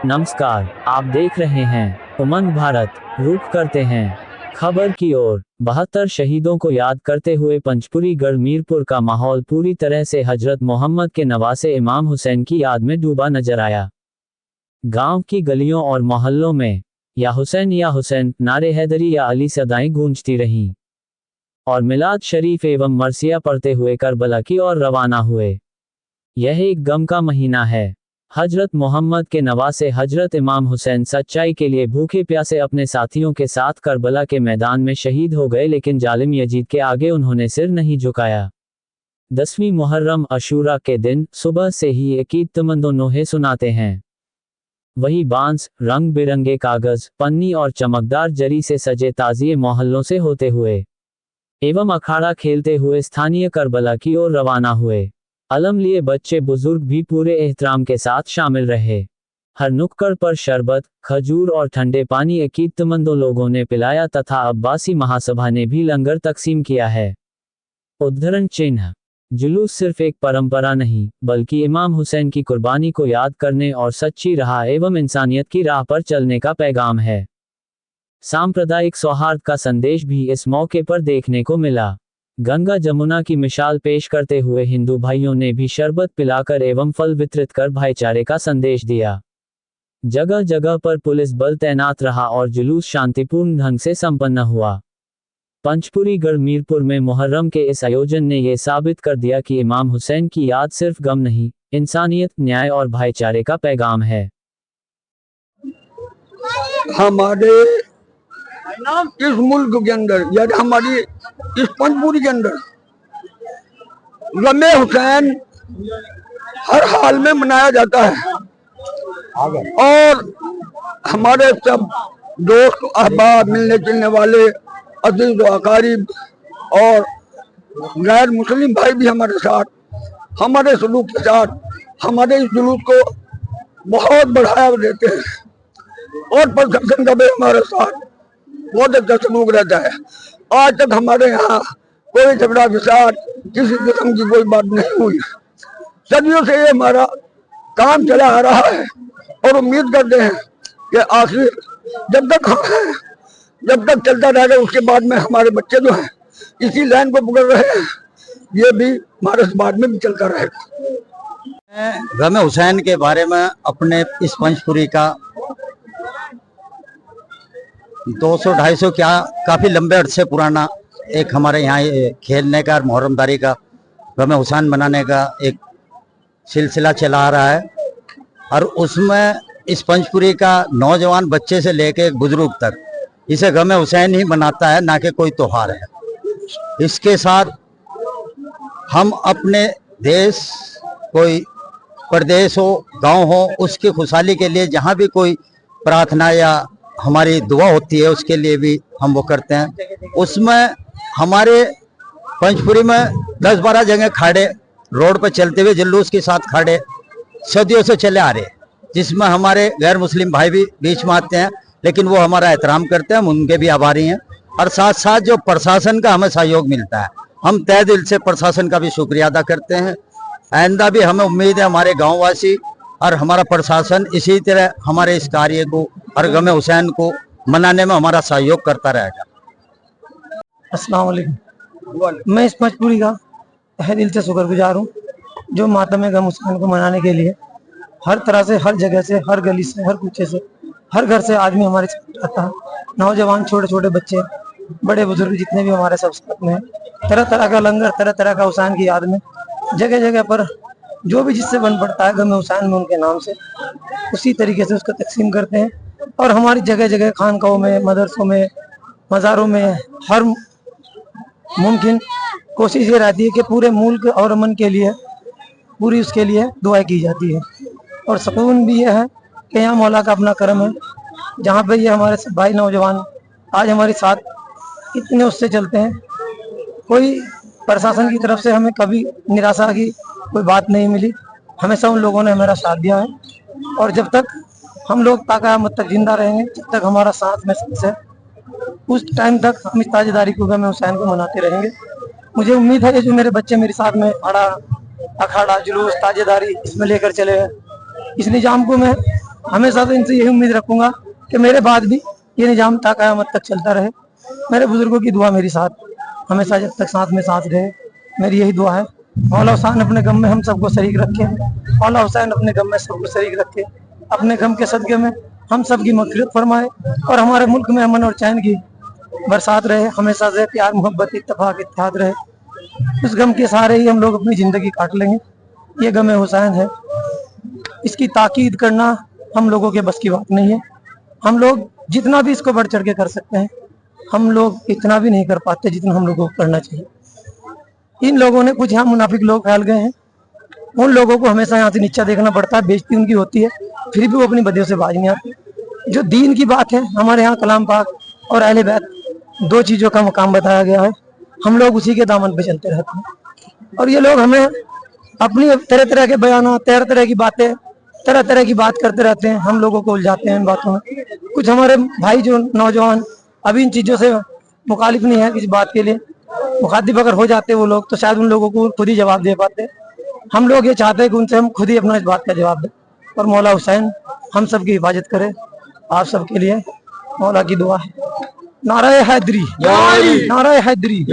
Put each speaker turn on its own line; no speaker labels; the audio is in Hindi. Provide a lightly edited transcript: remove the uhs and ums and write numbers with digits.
नमस्कार, आप देख रहे हैं उमंग भारत। रुख करते हैं खबर की ओर। 72 शहीदों को याद करते हुए पंचपुरी गढ़ मीरपुर का माहौल पूरी तरह से हजरत मोहम्मद के नवासे इमाम हुसैन की याद में डूबा नजर आया। गांव की गलियों और मोहल्लों में या हुसैन नारे हैदरी या अली सदाएं गूंजती रहीं और मिलाद शरीफ एवं मरसिया पढ़ते हुए करबला की ओर रवाना हुए। यह एक गम का महीना है। हजरत मोहम्मद के नवासे हजरत इमाम हुसैन सच्चाई के लिए भूखे प्यासे अपने साथियों के साथ करबला के मैदान में शहीद हो गए, लेकिन जालिम यजीद के आगे उन्होंने सिर नहीं झुकाया। 10वीं मुहर्रम अशूरा के दिन सुबह से ही अकीदतमंदों नोहे सुनाते हैं। वही बांस, रंग बिरंगे कागज, पन्नी और चमकदार जरी से सजे ताजिए मोहल्लों से होते हुए एवं अखाड़ा खेलते हुए स्थानीय करबला की ओर रवाना हुए। अलम लिए बच्चे बुजुर्ग भी पूरे एहतराम के साथ शामिल रहे। हर नुक्कड़ पर शरबत, खजूर और ठंडे पानी अकीदतमंदों लोगों ने पिलाया तथा अब्बासी महासभा ने भी लंगर तकसीम किया है। उद्धरण चिन्ह: जुलूस सिर्फ एक परंपरा नहीं, बल्कि इमाम हुसैन की कुर्बानी को याद करने और सच्ची राह एवं इंसानियत की राह पर चलने का पैगाम है। सांप्रदायिक सौहार्द का संदेश भी इस मौके पर देखने को मिला। गंगा जमुना की मिसाल पेश करते हुए हिंदू भाइयों ने भी शरबत पिलाकर एवं फल वितरित कर भाईचारे का संदेश दिया। जगह जगह पर पुलिस बल तैनात रहा और जुलूस शांतिपूर्ण ढंग से संपन्न हुआ। पंचपुरी गढ़ मीरपुर में मुहर्रम के इस आयोजन ने यह साबित कर दिया कि इमाम हुसैन की याद सिर्फ गम नहीं, इंसानियत, न्याय और भाईचारे का पैगाम है।
हमारे इस मुल्क के अंदर या हमारी इस पंचपुरी के अंदर गमे हुसैन हर हाल में मनाया जाता है और हमारे सब दोस्त अहबाब, मिलने जुलने वाले, अजीज व अकारीब और गैर मुस्लिम भाई भी हमारे साथ, हमारे सलूक के साथ हमारे इस जुलूस को बहुत बढ़ावा देते हैं और प्रशासन का भी हमारे साथ बहुत अच्छा सलूक रहता है। आज तक हमारे यहाँ कोई झगड़ा विसार, किसी किस्म की कोई बात नहीं हुई। सदियों से ये हमारा काम चला आ रहा है और उम्मीद करते हैं कि आखिर जब तक हम हैं, जब तक चलता रहेगा, उसके बाद में हमारे बच्चे जो हैं इसी लाइन को पकड़ रहे हैं, ये भी हमारे बाद में भी चलता रहेगा।
गम हुसैन के बारे में अपने इस पंचपुरी का 200-250 क्या काफ़ी लंबे अरसे पुराना एक हमारे यहाँ खेलने का और मुहर्रमदारी का गम हुसैन मनाने का एक सिलसिला चला आ रहा है और उसमें इस पंचपुरी का नौजवान बच्चे से लेके एक बुजुर्ग तक इसे गम हुसैन ही मनाता है, ना कि कोई त्योहार है। इसके साथ हम अपने देश, कोई प्रदेश हो, गांव हो, उसकी खुशहाली के लिए जहां भी कोई प्रार्थना या हमारी दुआ होती है उसके लिए भी हम वो करते हैं। उसमें हमारे पंचपुरी में 10-12 जगह खाड़े रोड पर चलते हुए जुलूस के साथ खाड़े सदियों से चले आ रहे हैं, जिसमें हमारे गैर मुस्लिम भाई भी बीच में आते हैं, लेकिन वो हमारा एहतराम करते हैं, हम उनके भी आभारी हैं। और साथ साथ जो प्रशासन का हमें सहयोग मिलता है, हम तहे दिल से प्रशासन का भी शुक्रिया अदा करते हैं। आइंदा भी हमें उम्मीद है हमारे गाँववासी और हमारा प्रशासन इसी तरह हमारे इस कार्य को और गम हुसैन को मनाने में हमारा सहयोग करता रहेगा।
अस्सलाम वालेकुम। मैं इस पंचपुरी का तहे दिल से शुक्रगुजार हूँ जो मातम गम हुसैन को मनाने के लिए हर तरह से, हर जगह से, हर गली से, हर कूचे से, हर घर से आदमी हमारे साथ आता है। नौजवान, छोटे छोटे बच्चे, बड़े बुजुर्ग, जितने भी हमारे सब साथ में, तरह तरह का लंगर, तरह तरह का हुसैन की याद में जगह जगह पर जो भी जिससे बन पड़ता है गम हुसैन में उनके नाम से उसी तरीके से उसका तकसीम करते हैं। और हमारी जगह जगह खानकाहों में, मदरसों में, मज़ारों में हर मुमकिन कोशिश ये रहती है कि पूरे मुल्क और अमन के लिए पूरी उसके लिए दुआएं की जाती है। और सुकून भी ये है कि यहाँ मौला का अपना करम है, जहाँ पे ये हमारे सब भाई नौजवान आज हमारे साथ इतने उससे चलते हैं। कोई प्रशासन की तरफ से हमें कभी निराशा की कोई बात नहीं मिली, हमेशा उन लोगों ने हमारा साथ दिया है। और जब तक हम लोग ताक़यामत तक जिंदा रहेंगे, जब तक हमारा साथ में सांस है, उस टाइम तक हम इस ताजदारी को गम हुसैन को मनाते रहेंगे। मुझे उम्मीद है कि जो मेरे बच्चे मेरे साथ में अखाड़ा, जुलूस, ताजेदारी इसमें लेकर चले हैं, इस निजाम को मैं हमेशा से इनसे यही उम्मीद रखूंगा कि मेरे बाद भी ये निजाम ता क़यामत तक चलता रहे। मेरे बुजुर्गों की दुआ मेरी साथ हमेशा जब तक साथ में साथ रहे, मेरी यही दुआ है। मौला हुसैन अपने गम में हम सबको शरीक रखे, मौला हुसैन अपने गम में सबको शरीक रखे, अपने गम के सदक़े में हम सब की मग़फ़िरत फरमाए और हमारे मुल्क में अमन और चैन की बरसात रहे, हमेशा से प्यार मोहब्बत इत्तेफाक इत्तेहाद रहे। उस गम के सहारे ही हम लोग अपनी ज़िंदगी काट लेंगे। ये गम हुसैन है, इसकी ताकीद करना हम लोगों के बस की बात नहीं है। हम लोग जितना भी इसको बढ़ चढ़ के कर सकते हैं, हम लोग इतना भी नहीं कर पाते जितना हम लोगों को करना चाहिए। इन लोगों ने कुछ यहाँ मुनाफिक लोग फैल गए हैं, उन लोगों को हमेशा यहाँ से नीचा देखना पड़ता है, बेइज्जती उनकी होती है, फिर भी वो अपनी बदियों से बाज नहीं आती। जो दीन की बात है, हमारे यहाँ कलाम पाक और अहले बैत दो चीज़ों का मकाम बताया गया है, हम लोग उसी के दामन पे चलते रहते हैं। और ये लोग हमें अपनी तरह तरह के बयान, तरह तरह की बातें, तरह तरह की बात करते रहते हैं, हम लोगों को उलझाते हैं इन बातों में। कुछ हमारे भाई जो नौजवान अभी इन चीज़ों से मुखालिफ नहीं है, किसी बात के लिए मुखातिब अगर हो जाते वो लोग तो शायद उन लोगों को खुद ही जवाब दे पाते। हम लोग ये चाहते हैं कि उनसे हम खुद ही अपना इस बात का जवाब दें। और मौला हुसैन हम सब की हिफाजत करे। आप सबके लिए मौला की दुआ है। नारा हैदरी, नारा हैदरी।